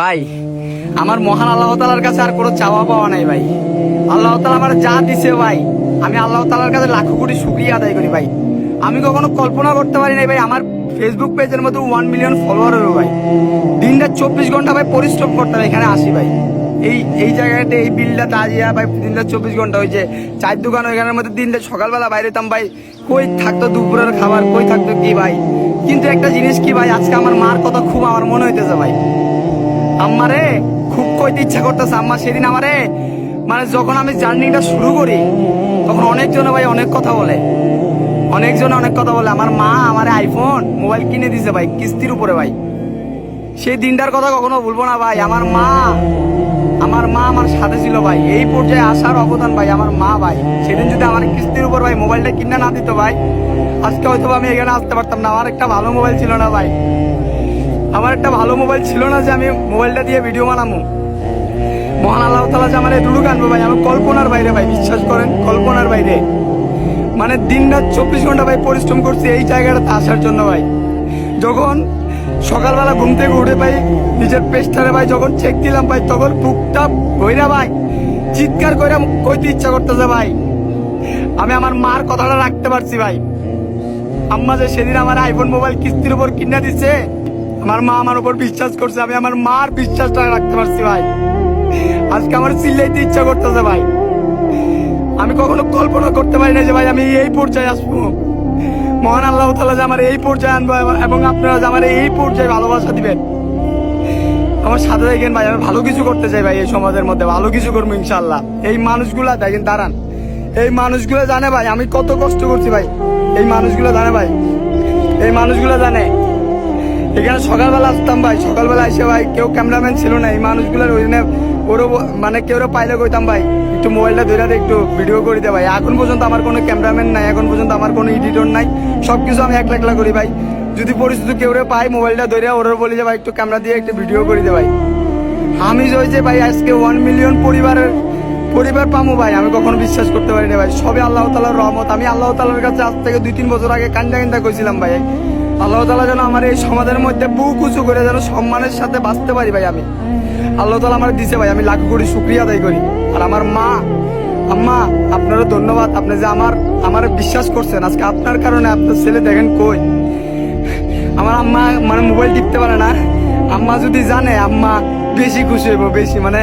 ভাই আমার মহান আল্লাহ তাআলার কাছে আর কোনো চাওয়া পাওয়া নাই ভাই। আল্লাহ তাআলা আমার যা দিছে ভাই, আমি আল্লাহ তাআলার কাছে লাখো কোটি শুকরিয়া আদায় করি ভাই। আমি কখনো কল্পনা করতে পারি নাই ভাই আমার ফেসবুক পেজের মধ্যে 1 মিলিয়ন ফলোয়ার হবে ভাই। দিনটা 24 ঘন্টা ভাই পরিশ্রম করতে হবে এখানে আসি ভাই। এই জায়গাতে এই বিলটা তাজিয়া ভাই, দিনটা 24 ঘন্টা হয়েছে। চায়ের দোকান ওইখানের মধ্যে দিনটা সকালবেলা বাইরে যেতাম ভাই, কই থাকতো দুপুরের খাবার, কই থাকতো কি ভাই। কিন্তু একটা জিনিস কি ভাই, আজকে আমার মার কথা খুব আমার মনে হইতেছে ভাই। আম্মারে খুব কইতে ইচ্ছা করতেছে। আম্মা সেদিন আমারে মানে যখন আমি জার্নিটা শুরু করি তখন অনেকজনে ভাই অনেক কথা বলে, অনেকজনে অনেক কথা বলে। আমার মা আমারে আইফোন মোবাইল কিনে দিছে ভাই কিস্তির উপরে ভাই। সেই দিনটার কথা কখনো ভুলবো না ভাই। আমার মা আমার সাথে ছিল ভাই। এই পর্যায়ে আসার অবদান ভাই আমার মা ভাই। সেদিন যদি আমার কিস্তির উপর ভাই মোবাইলটা কিনে না দিত ভাই, আজকে হয়তো আমি এখানে আসতে পারতাম না। আমার একটা ভালো মোবাইল ছিল না ভাই, আমার একটা ভালো মোবাইল ছিল না যে আমি মোবাইলটা দিয়ে ভিডিও বানাবো। মহান আল্লাহ তাআলা যে আমার এটুকু আনবো ভাই, আমি কল্পনার বাইরে ভাই, বিশ্বাস করেন কল্পনার বাইরে। মানে দিন রাত 24 ঘন্টা ভাই পরিশ্রম করছি এই জায়গাটাতে আসার জন্য ভাই। যখন সকালবেলা ঘুম থেকে উঠে ভাই নিজের পেস্টারে ভাই যখন চেক দিলাম ভাই, তখন বুকটা ভইরা ভাই চিৎকার করে কইতে ইচ্ছা করতেছে ভাই। আমি আমার মার কথাটা রাখতে পারছি ভাই। আম্মা যে সেদিন আমার আইফোন মোবাইল কিস্তির উপর কিনে দিচ্ছে, আমার মা আমার উপর বিশ্বাস করছে, আমি আমার মার বিশ্বাসটা রাখতে পারছি ভাই। আজকে আমার চিল্লাইতে ইচ্ছা করতেছে ভাই। আমি কখনো কল্পনা করতে পারি না যে ভাই আমি এই পর্যায়ে আসবো। মহান আল্লাহ তাআলা যে আমার এই পর্যায়ে আনবো এবং আপনারা যে আমার এই পর্যায়ে ভালোবাসা দিবেন, আমার সাথে দেখেন ভাই। আমি ভালো কিছু করতে চাই ভাই, এই সমাজের মধ্যে ভালো কিছু করবো ইনশাল্লাহ। এই মানুষগুলা দেখেন দাঁড়ান, এই মানুষগুলো জানে ভাই আমি কত কষ্ট করছি ভাই। এই মানুষগুলো জানে ভাই, এই মানুষগুলো জানে। এখানে সকালবেলা আসতাম ভাই, সকালবেলা এসে ভাই কেউ ক্যামেরাম্যান ছিল না। এই মানুষগুলোর ওই ওরও মানে কেউ পাইলে কইতাম ভাই একটু মোবাইলটা ধরে একটু ভিডিও করে দে ভাই। এখন পর্যন্ত আমার কোনো ক্যামেরাম্যান নাই, এখন পর্যন্ত আমার কোনো এডিটর নাই, সবকিছু আমি একলা একলা করি ভাই। যদি পরিস্থিতি কেউ পাই মোবাইলটা ধরে ওরা বলি যে ভাই একটু ক্যামেরা দিয়ে একটু ভিডিও করে দে ভাই। আমি যে ভাই আজকে 1 মিলিয়ন পরিবার পামু ভাই, আমি কখনো বিশ্বাস করতে পারি না ভাই। সবে আল্লাহ তাআলার রহমত। আমি আল্লাহ তাআলার কাছে আজ থেকে 2-3 বছর আগে কান্দা কইছিলাম ভাই, আল্লাহ তাআলা যেন আমার এই সমাজের মধ্যে বুক উঁচু করে যেন সম্মানের সাথে বাঁচতে পারি ভাই। আমি আল্লাহ তাআলা আমার দিছে ভাই, আমি লাখ কোটি শুকরিয়া আদায় করি। আর আমার মা আম্মা আপনারও ধন্যবাদ, আপনি যে আমার বিশ্বাস করছেন। আজকে আপনার কারণে আপনার ছেলে দেখেন কই। আমার আম্মা মানে মোবাইল টিপতে পারে না। আম্মা যদি জানে আম্মা বেশি খুশি হইব, বেশি মানে